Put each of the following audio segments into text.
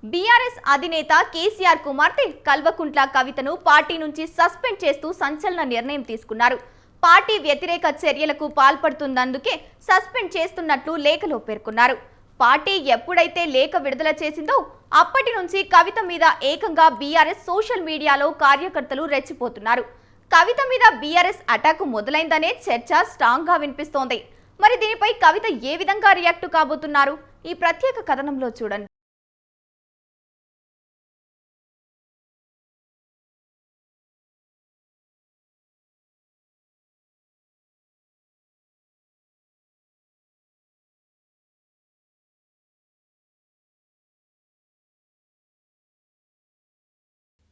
BRS అధినేత కేసీఆర్ కుమార్తె కల్వకుంట్ల కవితను పార్టీ నుంచి సస్పెండ్ చేస్తూ సంచలన నిర్ణయం తీసుకున్నారు. పార్టీ వ్యతిరేక చర్యలకు పాల్పడుతున్నందుకే సస్పెండ్ చేస్తున్నట్లు లేఖలో పేర్కొన్నారు. పార్టీ ఎప్పుడైతే లేఖ విడుదల చేసిందో అప్పటి నుంచి కవిత మీద ఏకంగా బీఆర్ఎస్ సోషల్ మీడియాలో కార్యకర్తలు రెచ్చిపోతున్నారు. కవిత మీద బీఆర్ఎస్ అటాక్ మొదలైందనే చర్చ స్ట్రాంగ్ గా వినిపిస్తోంది. మరి దీనిపై కవిత ఏ విధంగా రియాక్ట్ కాబోతున్నారు? ఈ ప్రత్యేక కథనంలో చూడండి.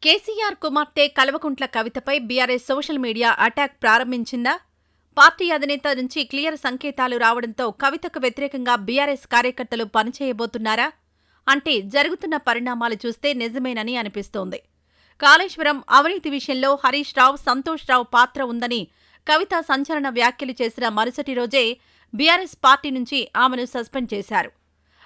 కేసీఆర్ కుమార్తె కల్వకుంట్ల కవితపై బీఆర్ఎస్ సోషల్ మీడియా అటాక్ ప్రారంభించిందా? పార్టీ అధినేత నుంచి క్లియర్ సంకేతాలు రావడంతో కవితకు వ్యతిరేకంగా బీఆర్ఎస్ కార్యకర్తలు పనిచేయబోతున్నారా? అంటే జరుగుతున్న పరిణామాలు చూస్తే నిజమేనని అనిపిస్తోంది. కాళేశ్వరం అవినీతి విషయంలో హరీష్ రావు, సంతోష్ రావు పాత్ర ఉందని కవిత సంచలన వ్యాఖ్యలు చేసిన మరుసటి రోజే బీఆర్ఎస్ పార్టీ నుంచి ఆమెను సస్పెండ్ చేశారు.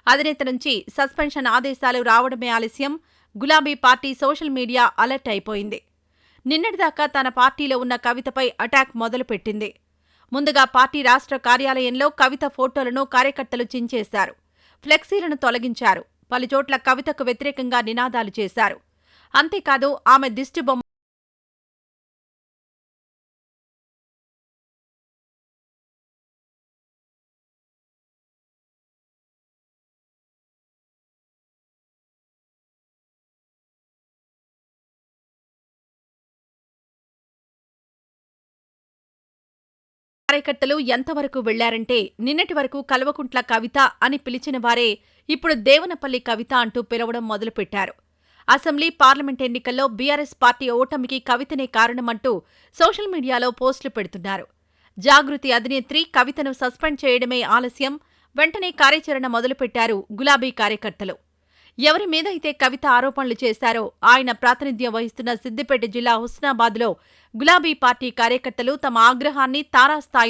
అధినేత నుంచి సస్పెన్షన్ ఆదేశాలు రావడమే ఆలస్యం. గులాబీ పార్టీ సోషల్ మీడియా అలర్ట్ అయిపోయింది. నిన్నటిదాకా తన పార్టీలో ఉన్న కవితపై అటాక్ మొదలుపెట్టింది. ముందుగా పార్టీ రాష్ట్ర కార్యాలయంలో కవిత ఫోటోలను కార్యకర్తలు చించేశారు. ఫ్లెక్సీలను తొలగించారు. పలుచోట్ల కవితకు వ్యతిరేకంగా నినాదాలు చేశారు. అంతేకాదు ఆమె దిష్టిబొమ్మ కార్యకర్తలు ఎంతవరకు వెళ్లారంటే నిన్నటి వరకు కల్వకుంట్ల కవిత అని పిలిచిన వారే ఇప్పుడు దేవనపల్లి కవిత అంటూ పిలవడం మొదలుపెట్టారు. అసెంబ్లీ, పార్లమెంట్ ఎన్నికల్లో బీఆర్ఎస్ పార్టీ ఓటమికి కవితనే కారణమంటూ సోషల్ మీడియాలో పోస్టులు పెడుతున్నారు. జాగృతి అధినేత్రి కవితను సస్పెండ్ చేయడమే ఆలస్యం. వెంటనే కార్యాచరణ మొదలుపెట్టారు గులాబీ కార్యకర్తలు. ఎవరి మీదైతే కవిత ఆరోపణలు చేశారో ఆయన ప్రాతినిధ్యం వహిస్తున్న సిద్దిపేట జిల్లా హుస్నాబాద్లో గులాబీ పార్టీ కార్యకర్తలు తమ ఆగ్రహాన్ని తారాస్థాయి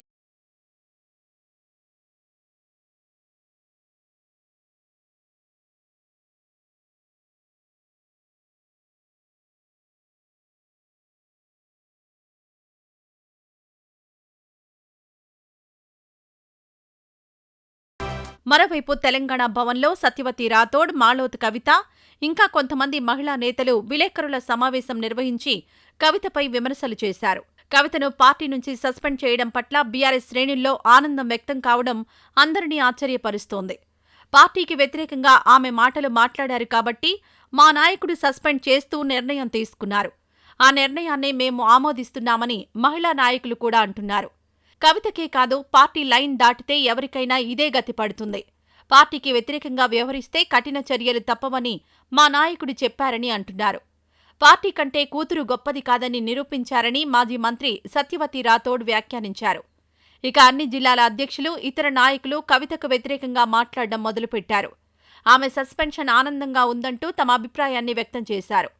మరోవైపు తెలంగాణ భవన్లో సత్యవతి రాథోడ్, మాలోత్ కవిత, ఇంకా కొంతమంది మహిళా నేతలు విలేకరుల సమావేశం నిర్వహించి కవితపై విమర్శలు చేశారు. కవితను పార్టీ నుంచి సస్పెండ్ చేయడం పట్ల బీఆర్ఎస్ శ్రేణుల్లో ఆనందం వ్యక్తం కావడం అందరినీ ఆశ్చర్యపరుస్తోంది. పార్టీకి వ్యతిరేకంగా ఆమె మాటలు మాట్లాడారు కాబట్టి మా నాయకుడు సస్పెండ్ చేస్తూ నిర్ణయం తీసుకున్నారు. ఆ నిర్ణయాన్నే మేము ఆమోదిస్తున్నామని మహిళా నాయకులు కూడా అంటున్నారు. కవితకే కాదు, పార్టీ లైన్ దాటితే ఎవరికైనా ఇదే గతి పడుతుంది. పార్టీకి వ్యతిరేకంగా వ్యవహరిస్తే కఠిన చర్యలు తప్పవని మా నాయకుడు చెప్పారని అంటున్నారు. పార్టీ కంటే కూతురు గొప్పది కాదని నిరూపించారని మాజీ మంత్రి సత్యవతి రాథోడ్ వ్యాఖ్యానించారు. ఇక అన్ని జిల్లాల అధ్యక్షులు, ఇతర నాయకులు కవితకు వ్యతిరేకంగా మాట్లాడడం మొదలుపెట్టారు. ఆమె సస్పెన్షన్ ఆనందంగా ఉందంటూ తమ అభిప్రాయాన్ని వ్యక్తం చేశారు.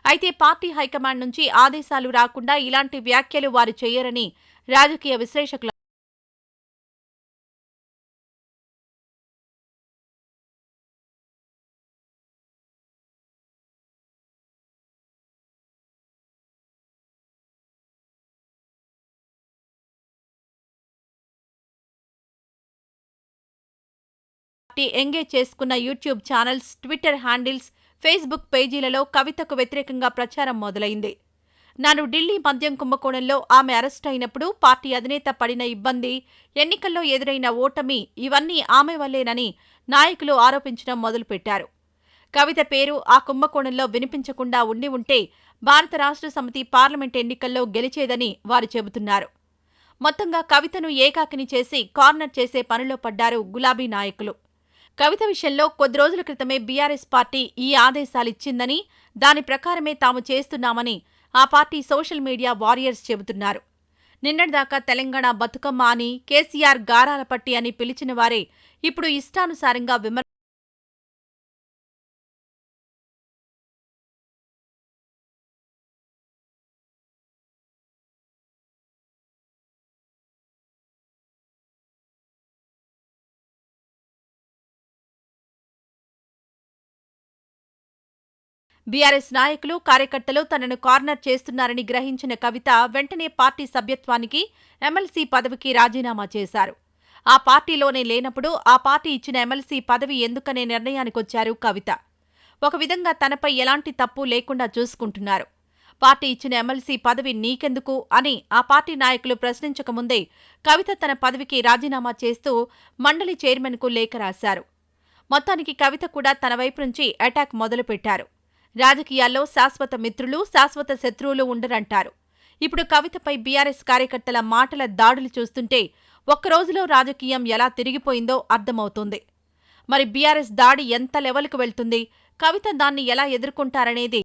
అయితే పార్టీ హైకమాండ్ నుంచి ఆదేశాలు రాకుండా ఇలాంటి వ్యాఖ్యలు వారు చేయరని రాజకీయ విశ్లేషకులు పార్టీ ఎంగేజ్ చేసుకున్న YouTube channels, Twitter handles, Facebook పేజీలలో కవితకు వ్యతిరేకంగా ప్రచారం మొదలైంది. నాడు ఢిల్లీ మద్యం కుంభకోణంలో ఆమె అరెస్ట్ అయినప్పుడు పార్టీ అధినేత పడిన ఇబ్బంది, ఎన్నికల్లో ఎదురైన ఓటమి ఇవన్నీ ఆమె వల్లేనని నాయకులు ఆరోపించడం మొదలుపెట్టారు. కవిత పేరు ఆ కుంభకోణంలో వినిపించకుండా ఉండి ఉంటే భారత రాష్ట్ర సమితి పార్లమెంట్ ఎన్నికల్లో గెలిచేదని వారు చెబుతున్నారు. మొత్తంగా కవితను ఏకాకిని చేసి కార్నర్ చేసే పనిలో పడ్డారు గులాబీ నాయకులు. కవిత విషయంలో కొద్ది రోజుల క్రితమే బీఆర్ఎస్ పార్టీ ఈ ఆదేశాలిచ్చిందని, దాని ప్రకారమే తాము చేస్తున్నామని ఆ పార్టీ సోషల్ మీడియా వారియర్స్ చెబుతున్నారు. నిన్నటిదాకా తెలంగాణ బతుకమ్మ అని, కేసీఆర్ గారాల పట్టి అని పిలిచిన వారే ఇప్పుడు ఇష్టానుసారంగా బీఆర్ఎస్ నాయకులు, కార్యకర్తలు తనను కార్నర్ చేస్తున్నారని గ్రహించిన కవిత వెంటనే పార్టీ సభ్యత్వానికి, ఎమ్మెల్సీ పదవికి రాజీనామా చేశారు. ఆ పార్టీలోనే లేనప్పుడు ఆ పార్టీ ఇచ్చిన ఎమ్మెల్సీ పదవి ఎందుకనే నిర్ణయానికొచ్చారు కవిత. ఒక విధంగా తనపై ఎలాంటి తప్పు లేకుండా చూసుకుంటున్నారు. పార్టీ ఇచ్చిన ఎమ్మెల్సీ పదవి నీకెందుకు అని ఆ పార్టీ నాయకులు ప్రశ్నించకముందే కవిత తన పదవికి రాజీనామా చేస్తూ మండలి చైర్మన్కు లేఖ రాశారు. మొత్తానికి కవిత కూడా తన వైపు నుంచి అటాక్ మొదలుపెట్టారు. రాజకీయాల్లో శాశ్వత మిత్రులు, శాశ్వత శత్రువులు ఉండరంటారు. ఇప్పుడు కవితపై బీఆర్ఎస్ కార్యకర్తల మాటల దాడులు చూస్తుంటే ఒక్కరోజులో రాజకీయం ఎలా తిరిగిపోయిందో అర్థమవుతుంది. మరి బీఆర్ఎస్ దాడి ఎంత లెవెల్కు వెళ్తుంది, కవిత దాన్ని ఎలా ఎదుర్కొంటారనేది